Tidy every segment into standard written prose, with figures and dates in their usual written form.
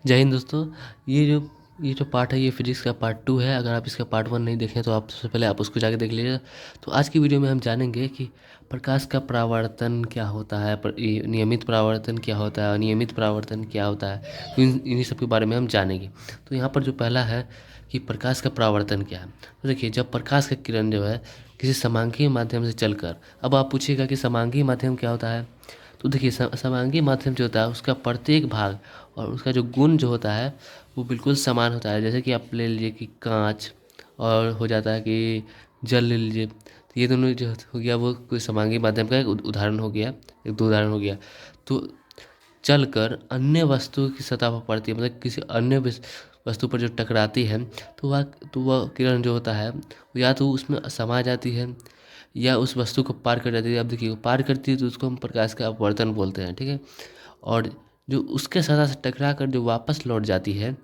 जय हिंद दोस्तों। ये जो पार्ट है ये फिजिक्स का पार्ट 2 है। अगर आप इसका पार्ट 1 नहीं देखें तो आप सबसे पहले आप उसको जाके देख लीजिए। तो आज की वीडियो में हम जानेंगे कि प्रकाश का परावर्तन क्या होता है, ये नियमित परावर्तन क्या होता है, अनियमित परावर्तन क्या होता है। तो इन्हीं सब के बारे में हम जानेंगे। तो यहाँ पर जो पहला है कि प्रकाश का परावर्तन क्या है। तो देखिए, जब प्रकाश का किरण जो है किसी समांगी माध्यम से चलकर, अब आप पूछिएगा कि समांगी माध्यम क्या होता है। तो देखिए, समांगी माध्यम जो होता है उसका प्रत्येक भाग और उसका जो गुण जो होता है वो बिल्कुल समान होता है। जैसे कि आप ले लीजिए कि कांच, और हो जाता है कि जल ले लीजिए। तो ये दोनों जो हो गया वो कोई समांगी माध्यम का एक उदाहरण हो गया, एक दो उदाहरण हो गया। तो चलकर अन्य वस्तु की सतह पर पड़ती है, मतलब किसी अन्य वस्तु पर जो टकराती है, तो वह किरण जो होता है वो या तो उसमें समा जाती है या उस वस्तु को पार कर जाती है। अब देखिए, वो पार करती है तो उसको हम प्रकाश का अपवर्तन बोलते हैं, ठीक है। और जो उसके सतह से टकरा कर जो वापस लौट जाती है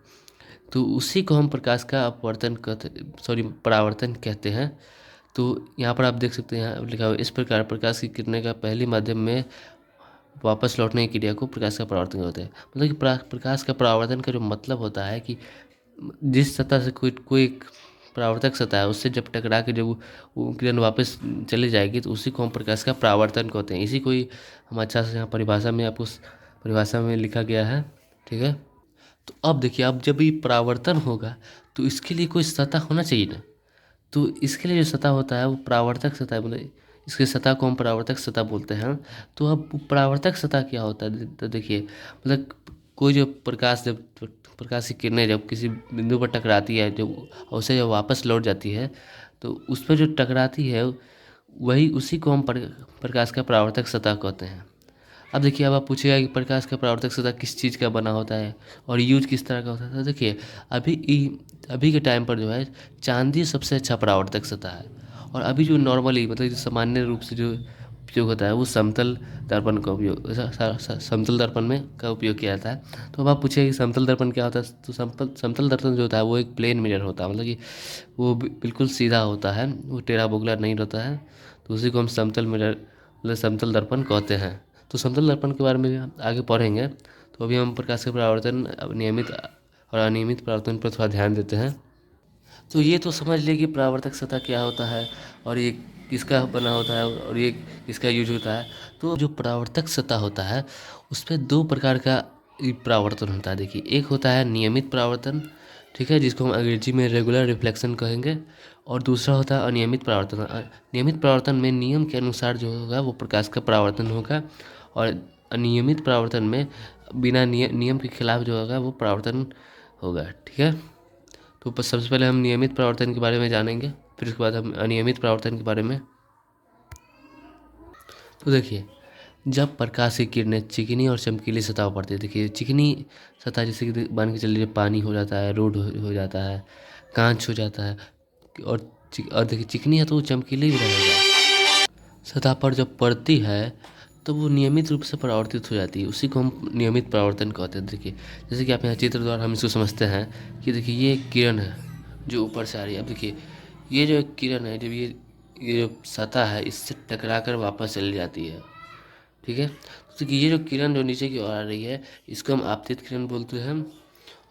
तो उसी को हम प्रकाश का अपवर्तन कहते, सॉरी, परावर्तन कहते हैं। तो यहाँ पर आप देख सकते हैं, यहाँ लिखा हुआ है, इस प्रकार प्रकाश की किरणें का पहली माध्यम में वापस लौटने की क्रिया को प्रकाश का परावर्तन कहते हैं। मतलब कि प्रकाश का परावर्तन का जो मतलब होता है कि जिस सतह से कोई कोई एक परावर्तक सतह है उससे जब टकरा के जब वो किरण वापस चली जाएगी तो उसी को हम प्रकाश का परावर्तन कहते हैं। इसी को ही हम अच्छा से यहाँ परिभाषा में आपको परिभाषा में लिखा गया है, ठीक है। तो अब देखिए, अब जब ये परावर्तन होगा तो इसके लिए कोई सतह होना चाहिए ना। तो इसके लिए जो सतह होता है वो परावर्तक सतह, मतलब इसके सतह को हम परावर्तक सतह बोलते हैं। तो अब परावर्तक सतह क्या होता है, तो देखिए, मतलब कोई जो प्रकाश, जब प्रकाश की किरणें जब किसी बिंदु पर टकराती है, जब उसे जब वापस लौट जाती है तो उस पर जो टकराती है वही उसी को हम प्रकाश का परावर्तक सतह कहते हैं। अब देखिए, अब आप पूछिएगा कि प्रकाश का परावर्तक सतह किस चीज़ का बना होता है और यूज किस तरह का होता है। तो देखिए, अभी के टाइम पर जो है चांदी सबसे अच्छा परावर्तक सतह है। और अभी जो नॉर्मली, मतलब जो सामान्य रूप से जो उपयोग होता है वो समतल दर्पण का उपयोग, समतल दर्पण में का उपयोग किया जाता है। तो अब आप पूछिए कि समतल दर्पण क्या होता है। तो समतल दर्पण जो होता है वो एक प्लेन मिरर होता है, मतलब कि वो बिल्कुल सीधा होता है, वो टेढ़ा बोगला नहीं रहता है। तो उसी को हम समतल मिरर, मतलब समतल दर्पण कहते हैं। तो समतल दर्पण के बारे में भी हम आगे पढ़ेंगे। तो अभी हम प्रकाश के परावर्तन, नियमित और अनियमित परावर्तन पर थोड़ा ध्यान देते हैं। तो ये तो समझ लिए कि परावर्तक सतह क्या होता है और ये किसका बना होता है और ये किसका यूज होता है। तो जो परावर्तक सतह होता है उस पर दो प्रकार का परावर्तन होता है। देखिए, एक होता है नियमित परावर्तन, ठीक है, जिसको हम अंग्रेजी में रेगुलर रिफ्लेक्शन कहेंगे। और दूसरा होता है अनियमित परावर्तन। नियमित परावर्तन में नियम के अनुसार जो होगा वो प्रकाश का परावर्तन होगा, और अनियमित परावर्तन में बिना नियम के खिलाफ जो होगा वो परावर्तन होगा, ठीक है। तो सबसे पहले हम नियमित परावर्तन के बारे में जानेंगे, फिर उसके बाद हम अनियमित परावर्तन के बारे में। तो देखिए, जब प्रकाश की किरणें चिकनी और चमकीली सतह पर पड़ती है, देखिए चिकनी सतह जैसे कि मान के चलिए पानी हो जाता है, रोड हो जाता है, कांच हो जाता है, और देखिए चिकनी है तो वो चमकीली भी रहेगा। सतह पर जब पड़ती है तो वो नियमित रूप से परावर्तित हो जाती है, उसी को हम नियमित परावर्तन कहते हैं। देखिए, जैसे कि आप यहाँ चित्र द्वारा हम इसको समझते हैं कि देखिए ये एक किरण है जो ऊपर से आ रही है। अब देखिए, ये जो एक किरण है, जब ये जो सतह है इससे टकरा कर वापस चली जाती है, ठीक है। तो देखिए, ये जो किरण जो नीचे की ओर आ रही है इसको हम आपतित किरण बोलते हैं,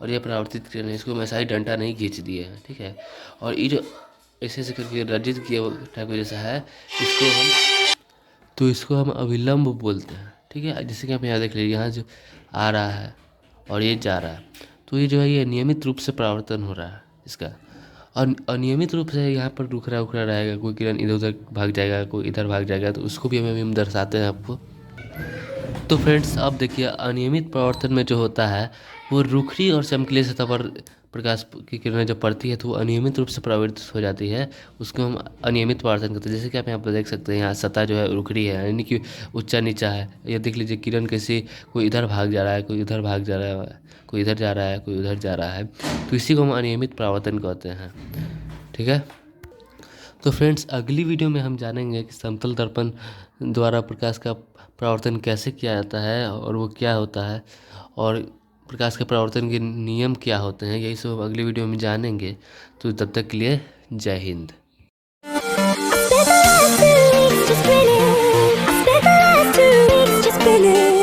और ये परावर्तित किरण है, इसको हम ऐसा ही डंडा नहीं खींच दिए हैं, ठीक है। और ये जो ऐसे ऐसे करके रजित किया टाइप जैसा है, इसको हम अभिलंब बोलते हैं, ठीक है। जैसे कि आप यहाँ देख लीजिए, यहाँ जो आ रहा है और ये जा रहा है, तो ये जो है ये नियमित रूप से परावर्तन हो रहा है इसका। और अनियमित रूप से यहाँ पर रुखरा उखरा रहेगा, कोई किरण इधर उधर भाग जाएगा, कोई इधर भाग जाएगा, तो उसको भी हम दर्शाते हैं आपको। तो फ्रेंड्स, अब देखिए, अनियमित परावर्तन में जो होता है वो रुखरी और चमकीली सतह पर प्रकाश की किरणें जब पड़ती है तो वो अनियमित रूप से परावर्तित हो जाती है, उसको हम अनियमित परावर्तन करते हैं। जैसे कि आप यहाँ पर देख सकते हैं, यहाँ सतह जो है रुखरी है, यानी कि ऊंचा नीचा है। ये देख लीजिए, किरण कैसे कोई इधर भाग जा रहा है, कोई इधर भाग जा रहा है, कोई इधर जा रहा है, कोई उधर जा रहा है, तो इसी को हम अनियमित परावर्तन कहते हैं, ठीक है। तो फ्रेंड्स, अगली वीडियो में हम जानेंगे कि समतल दर्पण द्वारा प्रकाश का परावर्तन कैसे किया जाता है और वो क्या होता है, और प्रकाश के परावर्तन के नियम क्या होते हैं, यही सब अगली वीडियो में जानेंगे। तो तब तक के लिए जय Hind. I spent the last 2 weeks just grinning.